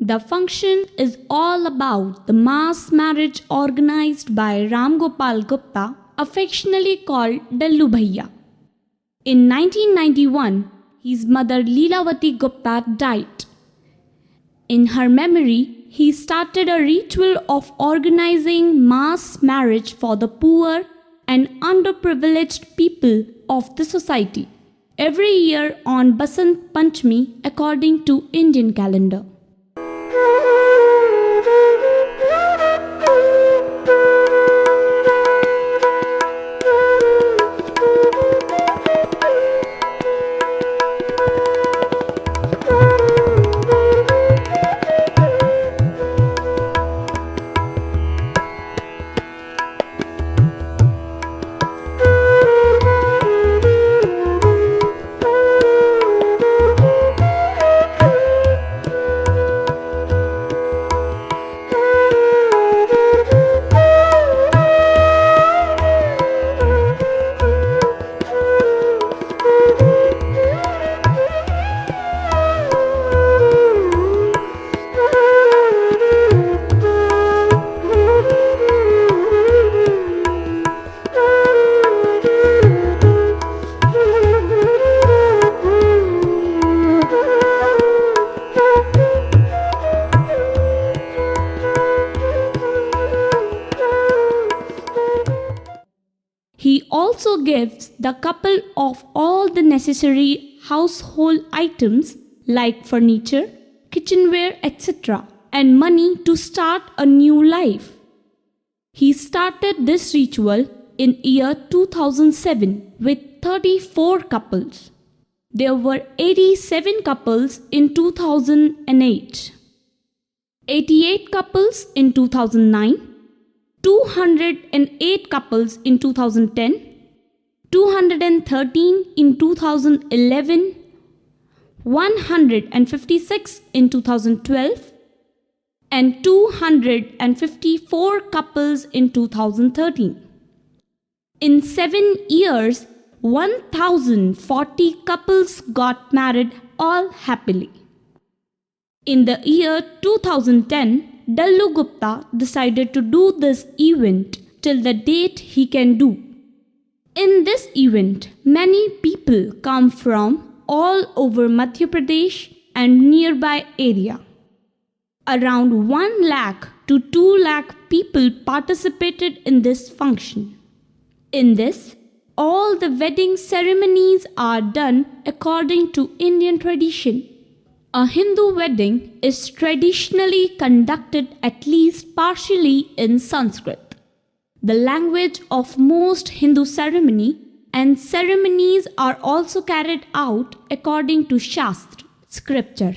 The function is all about the mass marriage organized by Ram Gopal Gupta, affectionately called Dallu Bhaiya. In 1991, his mother Leelavati Gupta died. In her memory, he started a ritual of organizing mass marriage for the poor and underprivileged people of the society every year on Basant Panchami according to Indian calendar. He also gives the couple of all the necessary household items like furniture, kitchenware, etc. and money to start a new life. He started this ritual in year 2007 with 34 couples. There were 87 couples in 2008, 88 couples in 2009, 208 couples in 2010, 213 in 2011, 156 in 2012, and 254 couples in 2013. In 7 years, 1,040 couples got married all happily. In the year 2010, Dallu Gupta decided to do this event till the date he can do. In this event, many people come from all over Madhya Pradesh and nearby area. Around 1 lakh to 2 lakh people participated in this function. In this, all the wedding ceremonies are done according to Indian tradition. A Hindu wedding is traditionally conducted at least partially in Sanskrit, the language of most Hindu ceremony, and ceremonies are also carried out according to Shastra, scripture.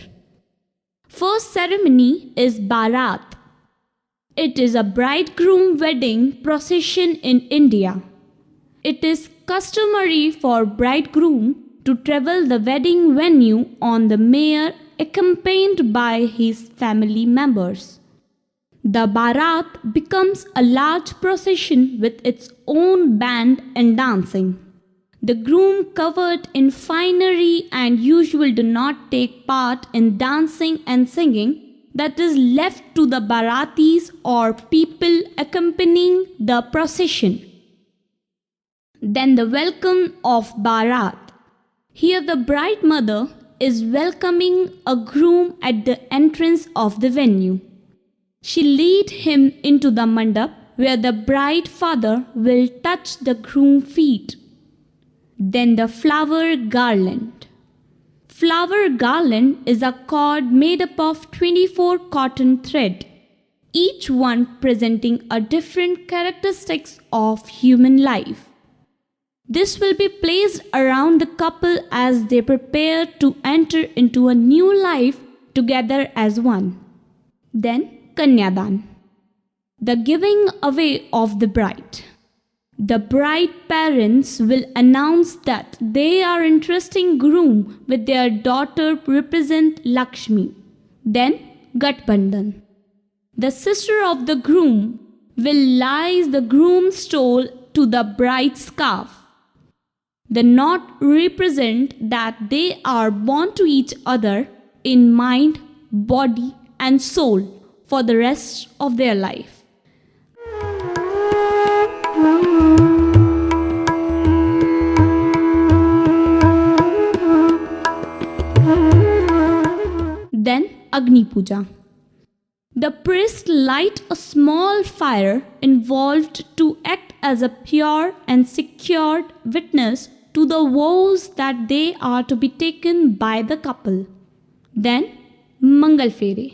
First ceremony is Bharat. It is a bridegroom wedding procession in India. It is customary for bridegroom to travel the wedding venue on the mare accompanied by his family members. The Bharat becomes a large procession with its own band and dancing. The groom covered in finery and usually do not take part in dancing and singing, that is left to the Bharatis or people accompanying the procession. Then the welcome of Bharat. Here the bride mother is welcoming a groom at the entrance of the venue. She leads him into the mandap where the bride father will touch the groom's feet. Then the flower garland. Flower garland is a cord made up of 24 cotton thread, each one presenting a different characteristics of human life. This will be placed around the couple as they prepare to enter into a new life together as one. Then Kanyadan, the giving away of the bride. The bride parents will announce that they are entrusting groom with their daughter represent Lakshmi. Then Gatbandhan. The sister of the groom will lies the groom's stole to the bride's scarf. The knot represent that they are bound to each other in mind, body and soul for the rest of their life. Then Agni Puja. The priest light a small fire involved to act as a pure and secured witness to the vows that they are to be taken by the couple. Then Mangal Fere.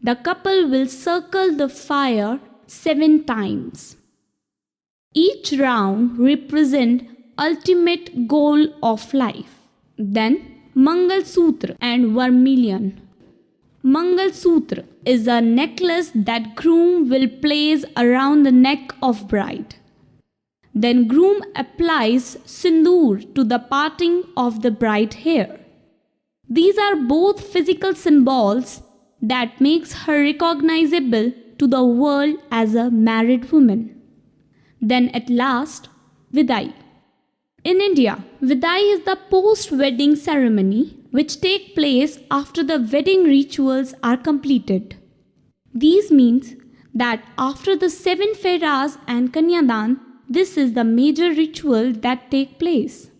The couple will circle the fire 7 times. Each round represents ultimate goal of life. Then Mangal Sutra and Vermilion. Mangal Sutra is a necklace that groom will place around the neck of bride. Then groom applies sindoor to the parting of the bride hair. These are both physical symbols that makes her recognizable to the world as a married woman. Then at last, Vidai. In India, Vidai is the post-wedding ceremony which take place after the wedding rituals are completed. These means that after the 7 Fairas and Kanyadan, this is the major ritual that take place.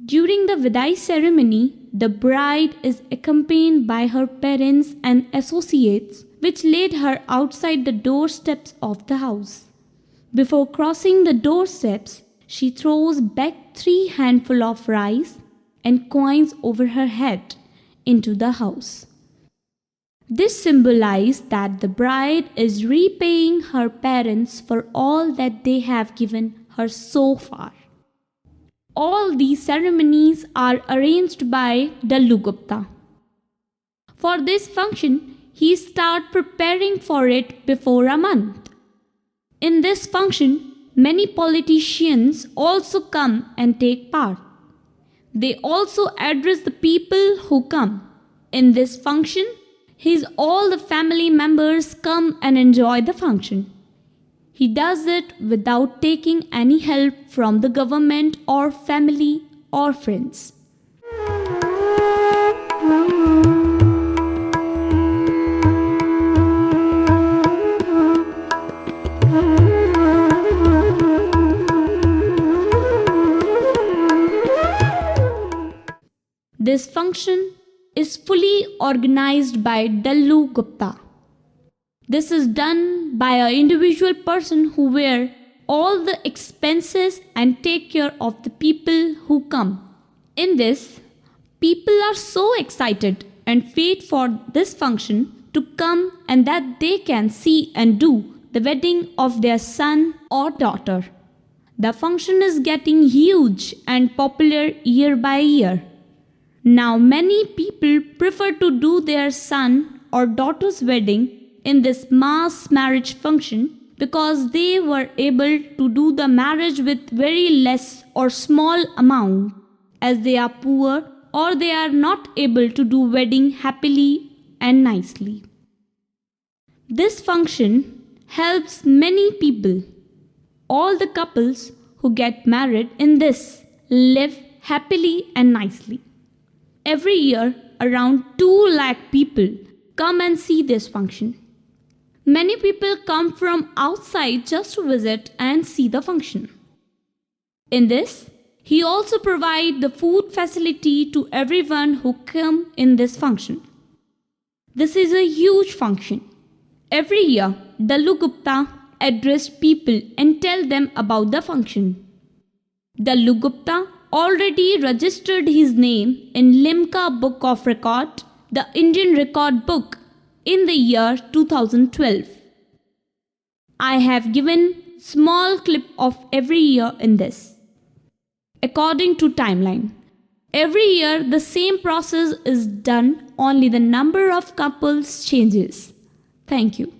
During the Vidai ceremony, the bride is accompanied by her parents and associates, which lead her outside the doorsteps of the house. Before crossing the doorsteps, she throws back 3 handfuls of rice and coins over her head into the house. This symbolizes that the bride is repaying her parents for all that they have given her so far. All these ceremonies are arranged by Dallu Gupta. For this function, he starts preparing for it before a month. In this function, many politicians also come and take part. They also address the people who come. In this function, all the family members come and enjoy the function. He does it without taking any help from the government or family or friends. This function is fully organized by Dallu Gupta. This is done by an individual person who wears all the expenses and take care of the people who come. In this, people are so excited and wait for this function to come and that they can see and do the wedding of their son or daughter. The function is getting huge and popular year by year. Now many people prefer to do their son or daughter's wedding in this mass marriage function because they were able to do the marriage with very less or small amount as they are poor or they are not able to do wedding happily and nicely. This function helps many people. All the couples who get married in this live happily and nicely. Every year, around 2 lakh people come and see this function. Many people come from outside just to visit and see the function. In this, he also provides the food facility to everyone who come in this function. This is a huge function. Every year, Dallu Gupta addressed people and tell them about the function. Dallu Gupta already registered his name in Limca Book of Record, the Indian record book, in the year 2012. I have given small clip of every year in this. According to timeline, every year the same process is done, only the number of couples changes. Thank you.